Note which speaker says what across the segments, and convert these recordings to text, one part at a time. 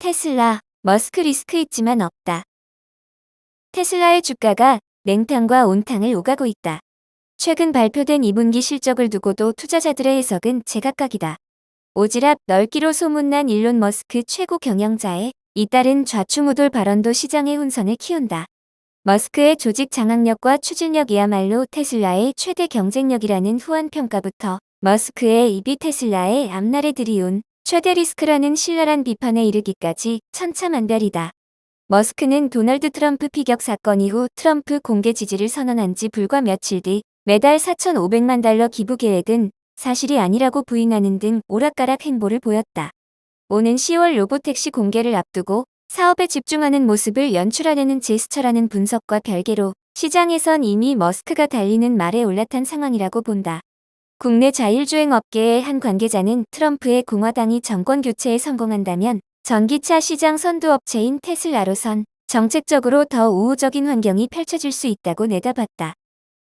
Speaker 1: 테슬라, 머스크 리스크 있지만 없다. 테슬라의 주가가 냉탕과 온탕을 오가고 있다. 최근 발표된 2분기 실적을 두고도 투자자들의 해석은 제각각이다. 오지랖 넓기로 소문난 일론 머스크 최고 경영자의 잇따른 좌충우돌 발언도 시장의 혼선을 키운다. 머스크의 조직 장악력과 추진력이야말로 테슬라의 최대 경쟁력이라는 후한 평가부터 머스크의 입이 테슬라의 앞날에 들이온 최대 리스크라는 신랄한 비판에 이르기까지 천차만별이다. 머스크는 도널드 트럼프 피격 사건 이후 트럼프 공개 지지를 선언한 지 불과 며칠 뒤 매달 4,500만 달러 기부 계획은 사실이 아니라고 부인하는 등 오락가락 행보를 보였다. 오는 10월 로보택시 공개를 앞두고 사업에 집중하는 모습을 연출하려는 제스처라는 분석과 별개로 시장에선 이미 머스크가 달리는 말에 올라탄 상황이라고 본다. 국내 자율주행 업계의 한 관계자는 트럼프의 공화당이 정권 교체에 성공한다면 전기차 시장 선두업체인 테슬라로선 정책적으로 더 우호적인 환경이 펼쳐질 수 있다고 내다봤다.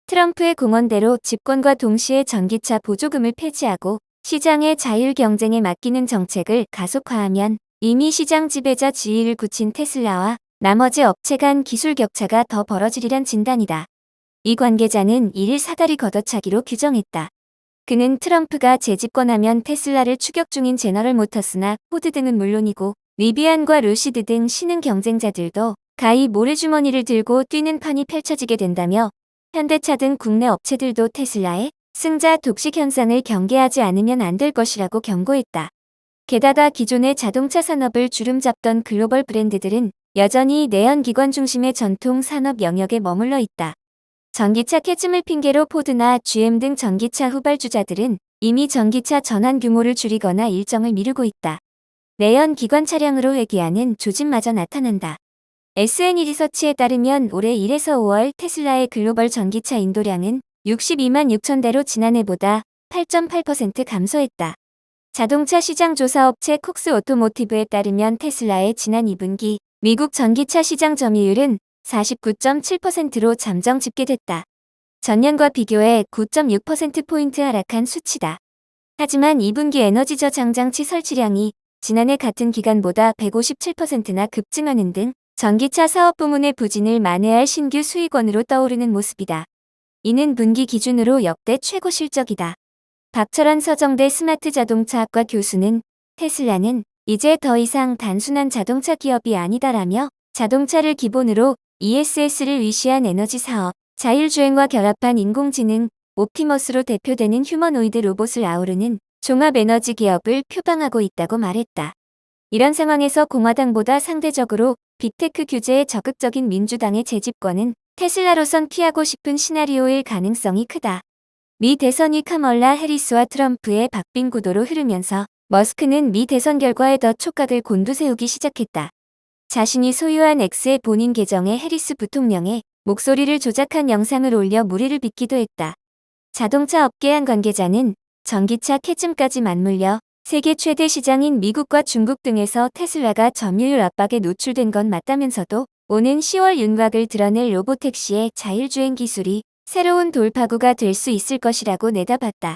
Speaker 1: 트럼프의 공언대로 집권과 동시에 전기차 보조금을 폐지하고 시장의 자율 경쟁에 맡기는 정책을 가속화하면 이미 시장 지배자 지위를 굳힌 테슬라와 나머지 업체 간 기술 격차가 더 벌어지리란 진단이다. 이 관계자는 이를 사다리 걷어차기로 규정했다. 그는 트럼프가 재집권하면 테슬라를 추격 중인 제너럴 모터스나 포드 등은 물론이고 리비안과 루시드 등 신흥 경쟁자들도 가히 모래주머니를 들고 뛰는 판이 펼쳐지게 된다며 현대차 등 국내 업체들도 테슬라의 승자 독식 현상을 경계하지 않으면 안 될 것이라고 경고했다. 게다가 기존의 자동차 산업을 주름잡던 글로벌 브랜드들은 여전히 내연기관 중심의 전통 산업 영역에 머물러 있다. 전기차 캐즘을 핑계로 포드나 GM 등 전기차 후발주자들은 이미 전기차 전환 규모를 줄이거나 일정을 미루고 있다. 내연기관 차량으로 회귀하는 조짐마저 나타난다. S&E 리서치에 따르면 올해 1에서 5월 테슬라의 글로벌 전기차 인도량은 62만 6천 대로 지난해보다 8.8% 감소했다. 자동차 시장 조사업체 콕스 오토모티브에 따르면 테슬라의 지난 2분기 미국 전기차 시장 점유율은 49.7%로 잠정 집계됐다. 전년과 비교해 9.6%포인트 하락한 수치다. 하지만 2분기 에너지 저장 장치 설치량이 지난해 같은 기간보다 157%나 급증하는 등 전기차 사업 부문의 부진을 만회할 신규 수익원으로 떠오르는 모습이다. 이는 분기 기준으로 역대 최고 실적이다. 박철환 서정대 스마트 자동차학과 교수는 테슬라는 이제 더 이상 단순한 자동차 기업이 아니다라며 자동차를 기본으로 ESS를 위시한 에너지 사업, 자율주행과 결합한 인공지능, 옵티머스로 대표되는 휴머노이드 로봇을 아우르는 종합 에너지 기업을 표방하고 있다고 말했다. 이런 상황에서 공화당보다 상대적으로 빅테크 규제에 적극적인 민주당의 재집권은 테슬라로선 피하고 싶은 시나리오일 가능성이 크다. 미 대선이 카멀라 해리스와 트럼프의 박빙 구도로 흐르면서 머스크는 미 대선 결과에 더 촉각을 곤두세우기 시작했다. 자신이 소유한 X의 본인 계정에 해리스 부통령의 목소리를 조작한 영상을 올려 물의를 빚기도 했다. 자동차 업계 한 관계자는 전기차 캐즘까지 맞물려 세계 최대 시장인 미국과 중국 등에서 테슬라가 점유율 압박에 노출된 건 맞다면서도 오는 10월 윤곽을 드러낼 로보택시의 자율주행 기술이 새로운 돌파구가 될 수 있을 것이라고 내다봤다.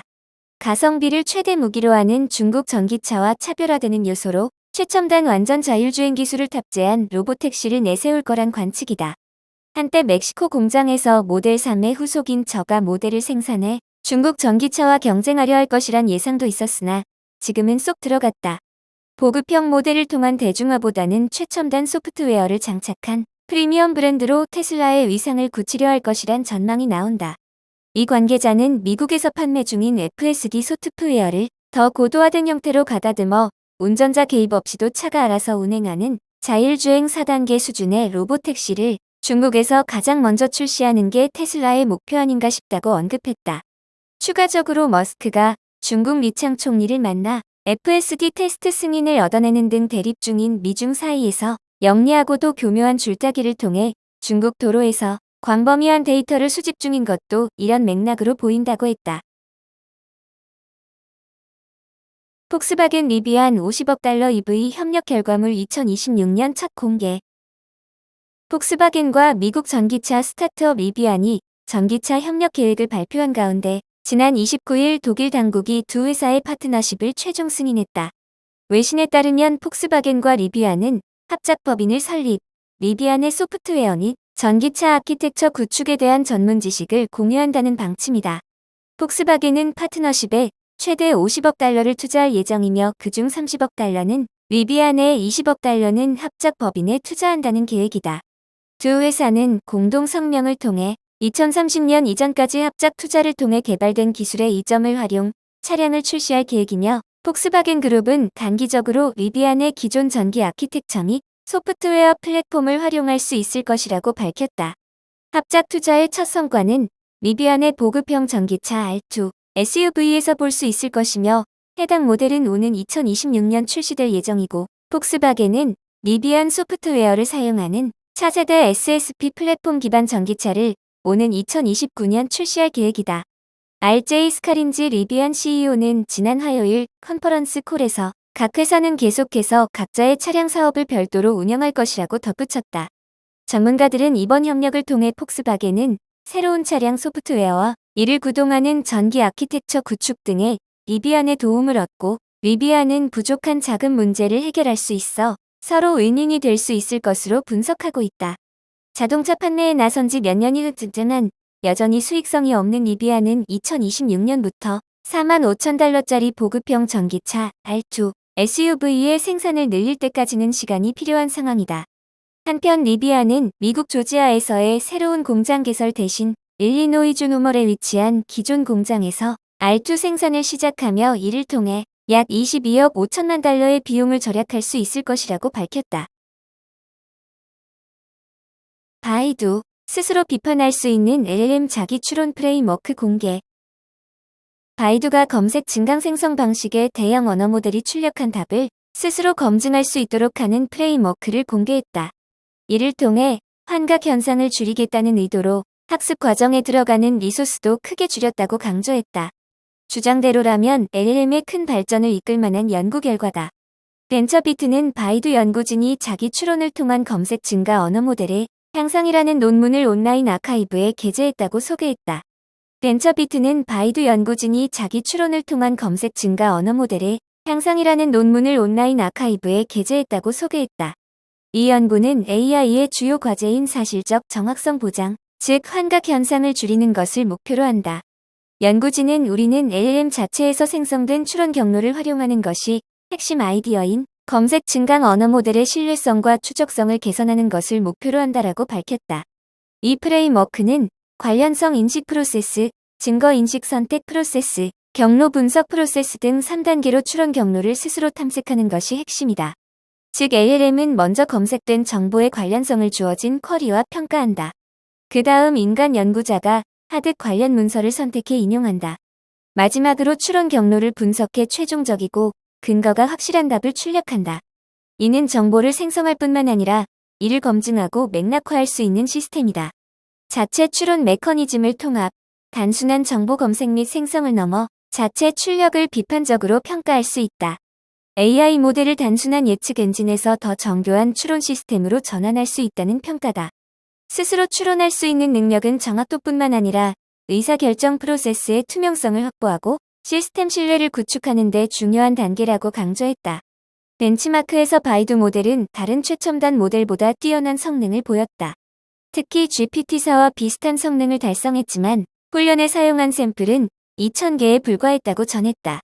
Speaker 1: 가성비를 최대 무기로 하는 중국 전기차와 차별화되는 요소로 최첨단 완전 자율주행 기술을 탑재한 로보택시를 내세울 거란 관측이다. 한때 멕시코 공장에서 모델 3의 후속인 저가 모델을 생산해 중국 전기차와 경쟁하려 할 것이란 예상도 있었으나 지금은 쏙 들어갔다. 보급형 모델을 통한 대중화보다는 최첨단 소프트웨어를 장착한 프리미엄 브랜드로 테슬라의 위상을 굳히려 할 것이란 전망이 나온다. 이 관계자는 미국에서 판매 중인 FSD 소프트웨어를 더 고도화된 형태로 가다듬어 운전자 개입 없이도 차가 알아서 운행하는 자율주행 4단계 수준의 로보택시를 중국에서 가장 먼저 출시하는 게 테슬라의 목표 아닌가 싶다고 언급했다. 추가적으로 머스크가 중국 리창 총리를 만나 FSD 테스트 승인을 얻어내는 등 대립 중인 미중 사이에서 영리하고도 교묘한 줄타기를 통해 중국 도로에서 광범위한 데이터를 수집 중인 것도 이런 맥락으로 보인다고 했다. 폭스바겐 리비안 50억 달러 EV 협력 결과물 2026년 첫 공개. 폭스바겐과 미국 전기차 스타트업 리비안이 전기차 협력 계획을 발표한 가운데 지난 29일 독일 당국이 두 회사의 파트너십을 최종 승인했다. 외신에 따르면 폭스바겐과 리비안은 합작 법인을 설립, 리비안의 소프트웨어 및 전기차 아키텍처 구축에 대한 전문 지식을 공유한다는 방침이다. 폭스바겐은 파트너십에 최대 50억 달러를 투자할 예정이며 그중 30억 달러는 리비안에 20억 달러는 합작 법인에 투자한다는 계획이다. 두 회사는 공동 성명을 통해 2030년 이전까지 합작 투자를 통해 개발된 기술의 이점을 활용, 차량을 출시할 계획이며 폭스바겐 그룹은 단기적으로 리비안의 기존 전기 아키텍처 및 소프트웨어 플랫폼을 활용할 수 있을 것이라고 밝혔다. 합작 투자의 첫 성과는 리비안의 보급형 전기차 R2, SUV에서 볼 수 있을 것이며 해당 모델은 오는 2026년 출시될 예정이고 폭스바겐은 리비안 소프트웨어를 사용하는 차세대 SSP 플랫폼 기반 전기차를 오는 2029년 출시할 계획이다. RJ 스카린지 리비안 CEO는 지난 화요일 컨퍼런스 콜에서 각 회사는 계속해서 각자의 차량 사업을 별도로 운영할 것이라고 덧붙였다. 전문가들은 이번 협력을 통해 폭스바겐은 새로운 차량 소프트웨어와 이를 구동하는 전기 아키텍처 구축 등에 리비안의 도움을 얻고 리비안은 부족한 자금 문제를 해결할 수 있어 서로 윈윈이 될 수 있을 것으로 분석하고 있다. 자동차 판매에 나선 지 몇 년이 흐르지만 여전히 수익성이 없는 리비안은 2026년부터 45,000달러짜리 보급형 전기차 R2, SUV의 생산을 늘릴 때까지는 시간이 필요한 상황이다. 한편 리비안은 미국 조지아에서의 새로운 공장 개설 대신 일리노이주 노멀에 위치한 기존 공장에서 R2 생산을 시작하며 이를 통해 약 22억 5천만 달러의 비용을 절약할 수 있을 것이라고 밝혔다. 바이두, 스스로 비판할 수 있는 LLM 자기 추론 프레임워크 공개. 바이두가 검색 증강 생성 방식의 대형 언어 모델이 출력한 답을 스스로 검증할 수 있도록 하는 프레임워크를 공개했다. 이를 통해 환각 현상을 줄이겠다는 의도로 학습 과정에 들어가는 리소스도 크게 줄였다고 강조했다. 주장대로라면 LLM의 큰 발전을 이끌 만한 연구 결과다. 벤처비트는 바이두 연구진이 자기 추론을 통한 검색 증가 언어 모델의 향상이라는 논문을 온라인 아카이브에 게재했다고 소개했다. 벤처비트는 바이두 연구진이 자기 추론을 통한 검색 증가 언어 모델의 향상이라는 논문을 온라인 아카이브에 게재했다고 소개했다. 이 연구는 AI의 주요 과제인 사실적 정확성 보장, 즉 환각 현상을 줄이는 것을 목표로 한다. 연구진은 우리는 LLM 자체에서 생성된 추론 경로를 활용하는 것이 핵심 아이디어인 검색 증강 언어 모델의 신뢰성과 추적성을 개선하는 것을 목표로 한다라고 밝혔다. 이 프레임워크는 관련성 인식 프로세스, 증거 인식 선택 프로세스, 경로 분석 프로세스 등 3단계로 추론 경로를 스스로 탐색하는 것이 핵심이다. 즉 LLM은 먼저 검색된 정보의 관련성을 주어진 쿼리와 평가한다. 그 다음 인간 연구자가 하드 관련 문서를 선택해 인용한다. 마지막으로 추론 경로를 분석해 최종적이고 근거가 확실한 답을 출력한다. 이는 정보를 생성할 뿐만 아니라 이를 검증하고 맥락화할 수 있는 시스템이다. 자체 추론 메커니즘을 통합, 단순한 정보 검색 및 생성을 넘어 자체 출력을 비판적으로 평가할 수 있다. AI 모델을 단순한 예측 엔진에서 더 정교한 추론 시스템으로 전환할 수 있다는 평가다. 스스로 추론할 수 있는 능력은 정확도뿐만 아니라 의사결정 프로세스의 투명성을 확보하고 시스템 신뢰를 구축하는 데 중요한 단계라고 강조했다. 벤치마크에서 바이두 모델은 다른 최첨단 모델보다 뛰어난 성능을 보였다. 특히 GPT-4와 비슷한 성능을 달성했지만 훈련에 사용한 샘플은 2,000개에 불과했다고 전했다.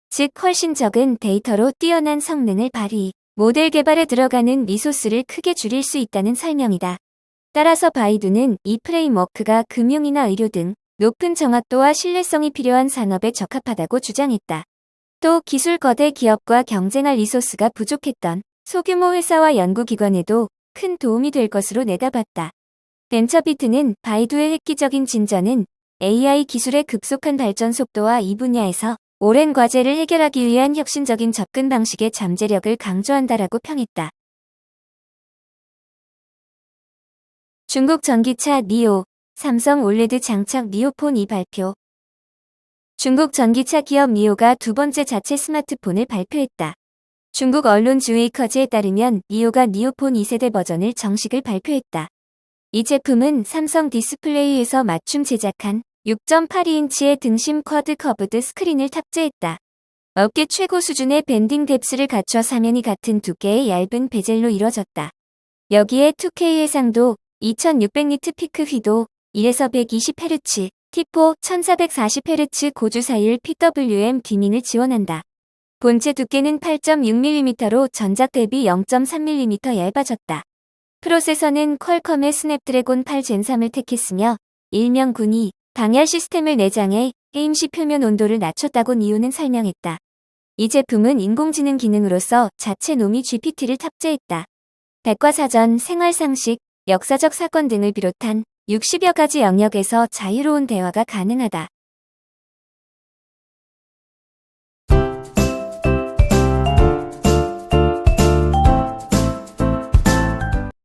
Speaker 1: 즉 훨씬 적은 데이터로 뛰어난 성능을 발휘, 모델 개발에 들어가는 리소스를 크게 줄일 수 있다는 설명이다. 따라서 바이두는 이 프레임워크가 금융이나 의료 등 높은 정확도와 신뢰성이 필요한 산업에 적합하다고 주장했다. 또 기술 거대 기업과 경쟁할 리소스가 부족했던 소규모 회사와 연구기관에도 큰 도움이 될 것으로 내다봤다. 벤처비트는 바이두의 획기적인 진전은 AI 기술의 급속한 발전 속도와 이 분야에서 오랜 과제를 해결하기 위한 혁신적인 접근 방식의 잠재력을 강조한다라고 평했다. 중국 전기차 니오, 삼성 올레드 장착 니오폰 2 발표. 중국 전기차 기업 니오가 두 번째 자체 스마트폰을 발표했다. 중국 언론 주웨이커즈에 따르면 니오가 니오폰 2세대 버전을 정식을 발표했다. 이 제품은 삼성 디스플레이에서 맞춤 제작한 6.82인치의 등심 쿼드 커브드 스크린을 탑재했다. 업계 최고 수준의 밴딩 뎁스를 갖춰 사면이 같은 두께의 얇은 베젤로 이뤄졌다. 여기에 2K 해상도, 2600니트 피크 휘도, 1에서 120Hz, T4 1440Hz 고주사율 PWM 디밍을 지원한다. 본체 두께는 8.6mm로 전작 대비 0.3mm 얇아졌다. 프로세서는 퀄컴의 스냅드래곤 8 젠3을 택했으며 일명 군이 방열 시스템을 내장해 게임시 표면 온도를 낮췄다곤 이유는 설명했다. 이 제품은 인공지능 기능으로서 자체 노미 GPT를 탑재했다. 백과사전, 생활상식, 역사적 사건 등을 비롯한 60여 가지 영역에서 자유로운 대화가 가능하다.